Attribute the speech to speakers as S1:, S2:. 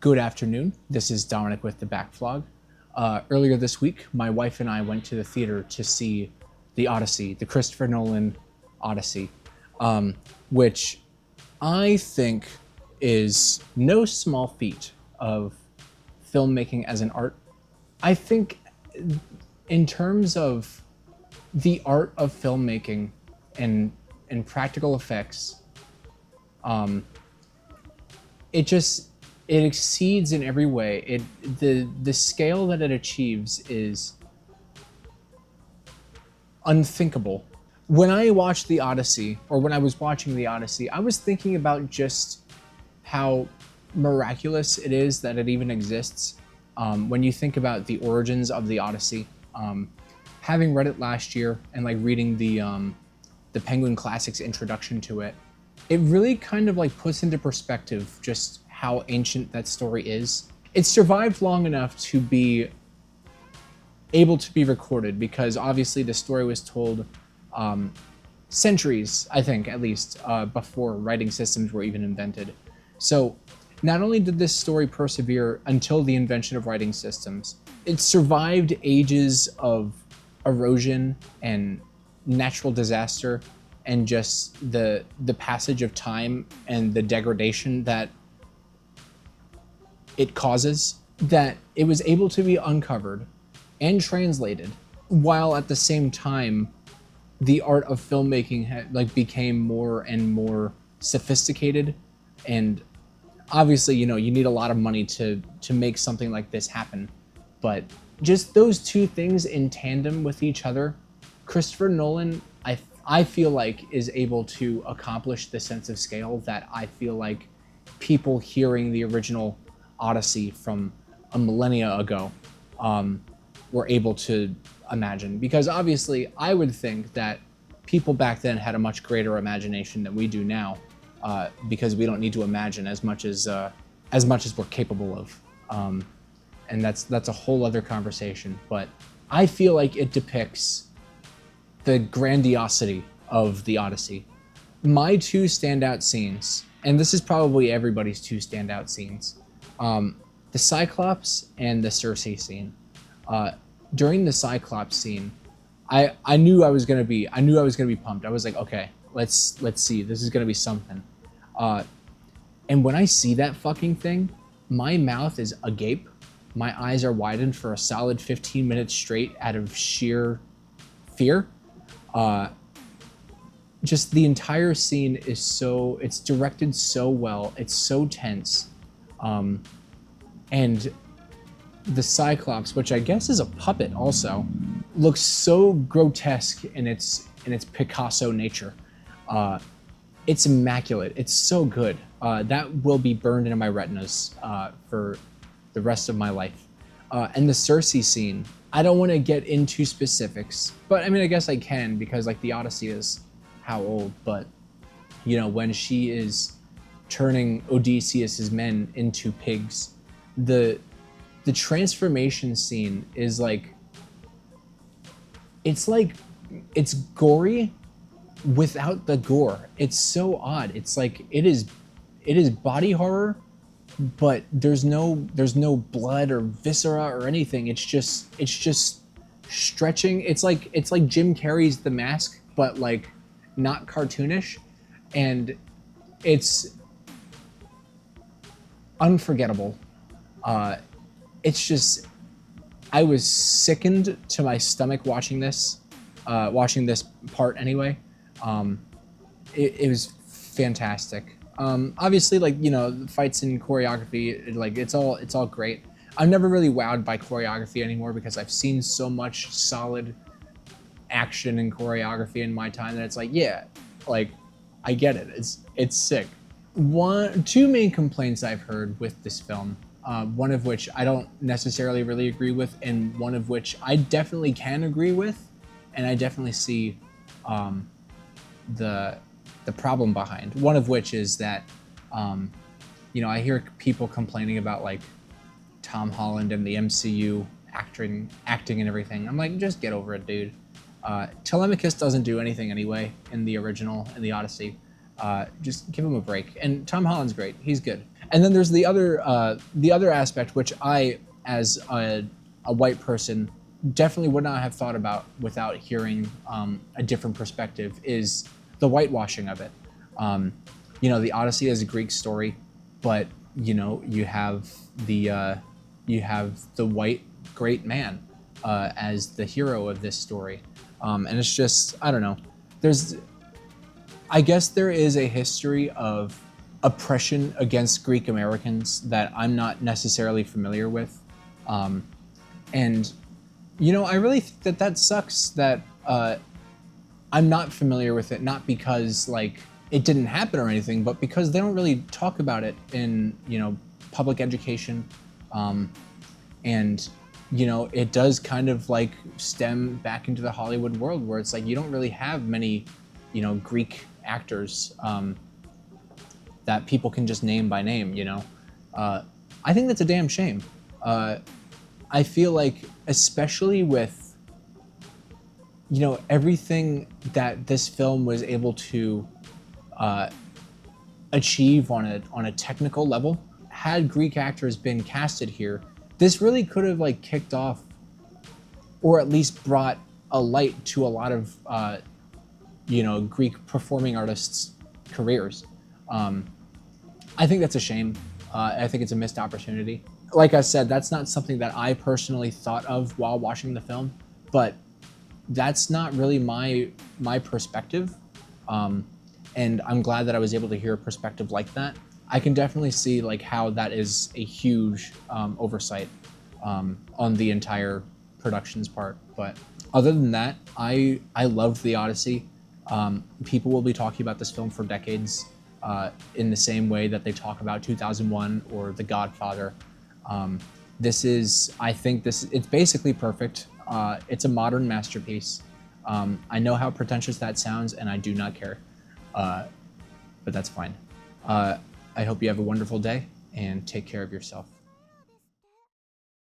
S1: Good afternoon. This is Dominic with TheBackVlog. Earlier this week, my wife and I went to the theater to see the Odyssey, the Christopher Nolan Odyssey, which I think is no small feat of filmmaking as an art. I think in terms of the art of filmmaking and practical effects, it exceeds in every way. The scale that it achieves is unthinkable. When I watched the Odyssey, or when I was watching the Odyssey, I was thinking about just how miraculous it is that it even exists. When you think about the origins of the Odyssey, having read it last year and like reading the Penguin Classics introduction to it, it really kind of like puts into perspective just how ancient that story is. It survived long enough to be able to be recorded because obviously the story was told centuries, I think, at least, before writing systems were even invented. So not only did this story persevere until the invention of writing systems, it survived ages of erosion and natural disaster and just the passage of time and the degradation that it causes, that it was able to be uncovered and translated, while at the same time the art of filmmaking became more and more sophisticated. And obviously, you need a lot of money to make something like this happen, but just those two things in tandem with each other, Christopher Nolan, I feel like, is able to accomplish the sense of scale that I feel like people hearing the original Odyssey from a millennia ago were able to imagine. Because obviously I would think that people back then had a much greater imagination than we do now, because we don't need to imagine as much as we're capable of, and that's a whole other conversation. But I feel like it depicts the grandiosity of the Odyssey. My two standout scenes, and this is probably everybody's two standout scenes, the Cyclops and the Circe scene. During the Cyclops scene, I knew I was gonna be pumped. I was like, okay, let's see, this is gonna be something. And when I see that fucking thing, my mouth is agape. My eyes are widened for a solid 15 minutes straight out of sheer fear. Just the entire scene is it's directed so well. It's so tense. And the Cyclops, which I guess is a puppet also, looks so grotesque in its Picasso nature. It's immaculate. It's so good. That will be burned into my retinas for the rest of my life. And the Circe scene, I don't want to get into specifics, but I mean, I guess I can, because like the Odyssey is how old, but when she is turning Odysseus's men into pigs, the transformation scene is it's gory without the gore. It's so odd. It's like it is body horror, but there's no blood or viscera or anything. It's just stretching. It's like Jim Carrey's The Mask, but like not cartoonish, and it's unforgettable. It's just, I was sickened to my stomach watching this part anyway. It was fantastic. Obviously, fights and choreography, it's all great. I'm never really wowed by choreography anymore because I've seen so much solid action and choreography in my time that it's like, yeah, like I get it. It's sick. Two main complaints I've heard with this film, one of which I don't necessarily really agree with, and one of which I definitely can agree with, and I definitely see the problem behind. One of which is that I hear people complaining about like Tom Holland and the MCU acting and everything. I'm like, just get over it, dude. Telemachus doesn't do anything anyway in the original, in the Odyssey. Just give him a break. And Tom Holland's great. He's good. And then there's the other aspect, which I, as a white person, definitely would not have thought about without hearing a different perspective, is the whitewashing of it. You know, the Odyssey is a Greek story, but you know, you have the white great man as the hero of this story, and it's just, I don't know. I guess there is a history of oppression against Greek Americans that I'm not necessarily familiar with, and you know, I really think that that sucks that I'm not familiar with it, not because like it didn't happen or anything, but because they don't really talk about it in, you know, public education. And, you know, it does kind of like stem back into the Hollywood world where it's like you don't really have many, you know, Greek actors that people can just name by name, you know. I think that's a damn shame. I feel like, especially with, you know, everything that this film was able to achieve on a technical level, had Greek actors been casted here, this really could have like kicked off, or at least brought a light to a lot of you know, Greek performing artists' careers. I think that's a shame. I think it's a missed opportunity. Like I said, that's not something that I personally thought of while watching the film, but that's not really my perspective. And I'm glad that I was able to hear a perspective like that. I can definitely see like how that is a huge oversight on the entire production's part. But other than that, I loved the Odyssey. People will be talking about this film for decades, in the same way that they talk about 2001 or The Godfather. This is, I think it's basically perfect. It's a modern masterpiece. I know how pretentious that sounds, and I do not care. But that's fine. I hope you have a wonderful day, and take care of yourself.